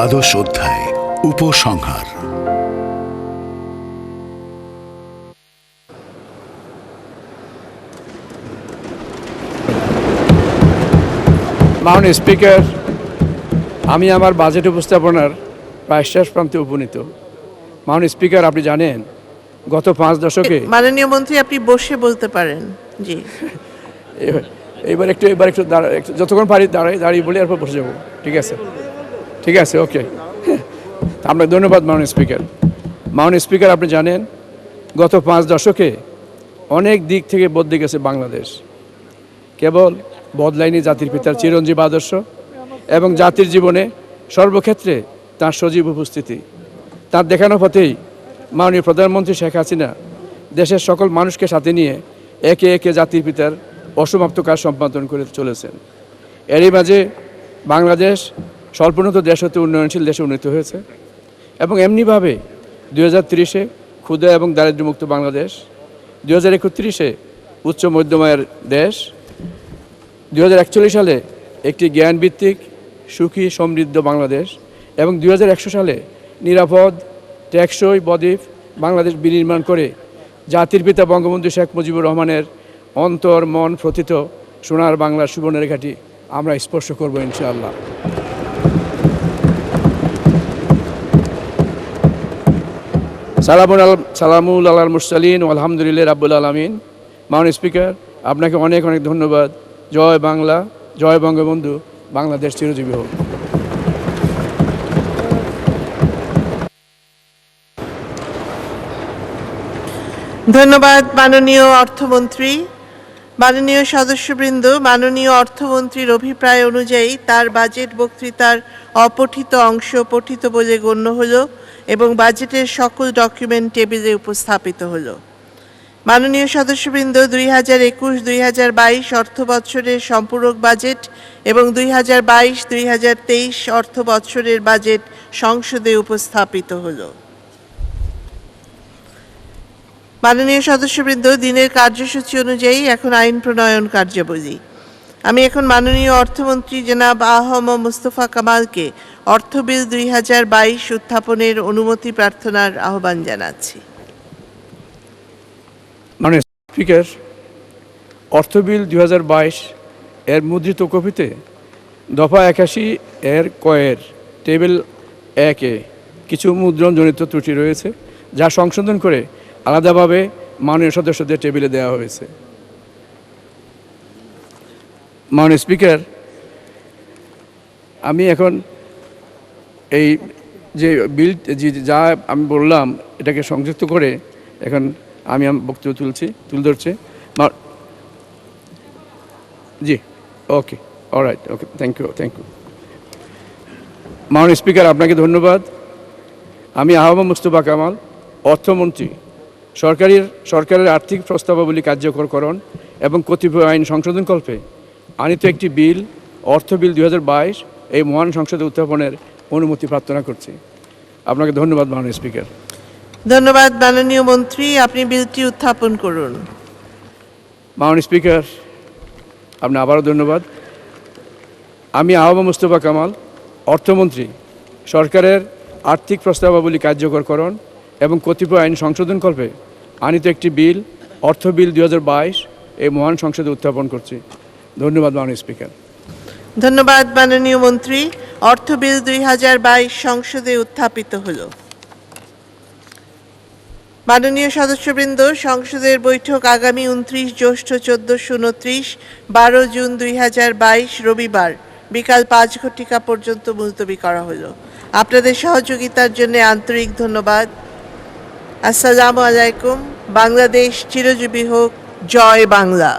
দ্বাদশ অধ্যায় উপসংহার। মাননীয় স্পিকার, আমি আমার বাজেট উপস্থাপনার প্রায় শেষ প্রান্তে উপনীত। মাননীয় স্পিকার, আপনি জানেন গত 5 দশকে মাননীয় মন্ত্রী, আপনি বসে বলতে পারেন। জি, এবার একটু যতক্ষণ পারি দাঁড়িয়ে বলে এরপর বসে যাবো। ঠিক আছে, ওকে। আপনাকে ধন্যবাদ মাননীয় স্পিকার। মাননীয় স্পিকার, আপনি জানেন গত 5 দশকে অনেক দিক থেকে বদলে গেছে বাংলাদেশ। কেবল বদলায়নি জাতির পিতার চিরঞ্জীব আদর্শ এবং জাতির জীবনে সর্বক্ষেত্রে তার সজীব উপস্থিতি। তার দেখানো পথেই মাননীয় প্রধানমন্ত্রী শেখ হাসিনা দেশের সকল মানুষকে সাথে নিয়ে একে একে জাতির পিতার অসমাপ্ত কাজ সম্পাদন করে চলেছেন। এরই মাঝে বাংলাদেশ স্বল্পোন্নত দেশ হতে উন্নয়নশীল দেশে উন্নীত হয়েছে এবং এমনিভাবে 2030-এ ক্ষুধা এবং দারিদ্র্যমুক্ত বাংলাদেশ, 2031-এ উচ্চ মধ্যমায়ের দেশ, 2041 সালে একটি জ্ঞানভিত্তিক সুখী সমৃদ্ধ বাংলাদেশ এবং 2100 সালে নিরাপদ টেকসই বদ্বীপ বাংলাদেশ বিনির্মাণ করে জাতির পিতা বঙ্গবন্ধু শেখ মুজিবুর রহমানের অন্তর মন প্রথিত সোনার বাংলার সুবর্ণরেখাটি আমরা স্পর্শ করব ইনশাআল্লাহ। সালামুল আলাল মুরসালিন আলহামদুলিল্লাহ রাব্বুল আলামিন। মাননীয় স্পিকার, আপনাকে অনেক অনেক ধন্যবাদ। জয় বাংলা, জয় বঙ্গবন্ধু, বাংলাদেশ চিরজীবী হোক। ধন্যবাদ মাননীয় অর্থমন্ত্রী। মাননীয় সদস্যবৃন্দ, মাননীয় অর্থমন্ত্রীর অভিপ্রায় অনুযায়ী তার বাজেট বক্তৃতার অপঠিত অংশ পঠিত বলে গণ্য হল এবং বাজেটের সকল ডকুমেন্ট টেবিলে উপস্থাপিত হল। মাননীয় সদস্যবৃন্দ, 2021-2022 অর্থ বৎসরের সম্পূরক বাজেট এবং 2022-2023 অর্থ বৎসরের বাজেট সংসদে উপস্থাপিত হল। মাননীয় সদস্যবৃন্দ, দিনের কার্যসূচি অনুযায়ী এখন আইন প্রণয়ন কার্যাবলী। আমি এখন মাননীয় অর্থমন্ত্রী জনাব আ.হ.ম মুস্তফা কামালকে অর্থ বিল 2022 উত্থাপনের অনুমতি প্রার্থনার আহ্বান জানাচ্ছি। মাননীয় স্পিকার, অর্থ বিল 2022 এর মুদ্রিত কপিতে দফা 81 এর কয়ের টেবিল 1-এ কিছু মুদ্রণজনিত ত্রুটি রয়েছে, যা সংশোধন করে আলাদাভাবে মাননীয় সদস্যদের টেবিলে দেওয়া হয়েছে। মাননীয় স্পিকার, আমি এখন এই যে বিল যা আমি বললাম এটাকে সংযুক্ত করে এখন আমি বক্তব্য তুলে ধরছি। জি, ওকে, অলরাইট, ওকে, থ্যাংক ইউ। মাননীয় স্পিকার, আপনাকে ধন্যবাদ। আমি আ.হ.ম মুস্তফা কামাল, অর্থমন্ত্রী, সরকারের আর্থিক প্রস্তাবাবলী কার্যকরকরণ এবং কতিপয় আইন সংশোধনকল্পে আনিত একটি বিল, অর্থ বিল 2022 এই মহান সংসদে উত্থাপনের অনুমতি প্রার্থনা করছি। আপনাকে ধন্যবাদ মাননীয় স্পিকার। ধন্যবাদ মাননীয় মন্ত্রী, আপনি বিলটি উত্থাপন করুন। মাননীয় স্পিকার, আপনি আবারও ধন্যবাদ। আমি আ.হ.ম মুস্তফা কামাল, অর্থমন্ত্রী, সরকারের আর্থিক প্রস্তাবাবলী কার্যকরকরণ এবং কতিপয় আইন সংশোধনকল্পে আনিত একটি বিল, অর্থ বিল 2022 এই মহান সংসদে উত্থাপন করছি। ধন্যবাদ মাননীয় স্পিকার। ধন্যবাদ মাননীয় মন্ত্রী। অর্থ বিল 2022 সংসদে উত্থাপিত হল। মাননীয় সদস্যবৃন্দ, সংসদের বৈঠক আগামী 29 জ্যৈষ্ঠ 1429 12 জুন 2022 রবিবার বিকাল 5 ঘটিকা পর্যন্ত মুলতবি করা হলো। আপনাদের সহযোগিতার জন্য আন্তরিক ধন্যবাদ। আসসালামু আলাইকুম। বাংলাদেশ চিরজীবী হোক। জয় বাংলা।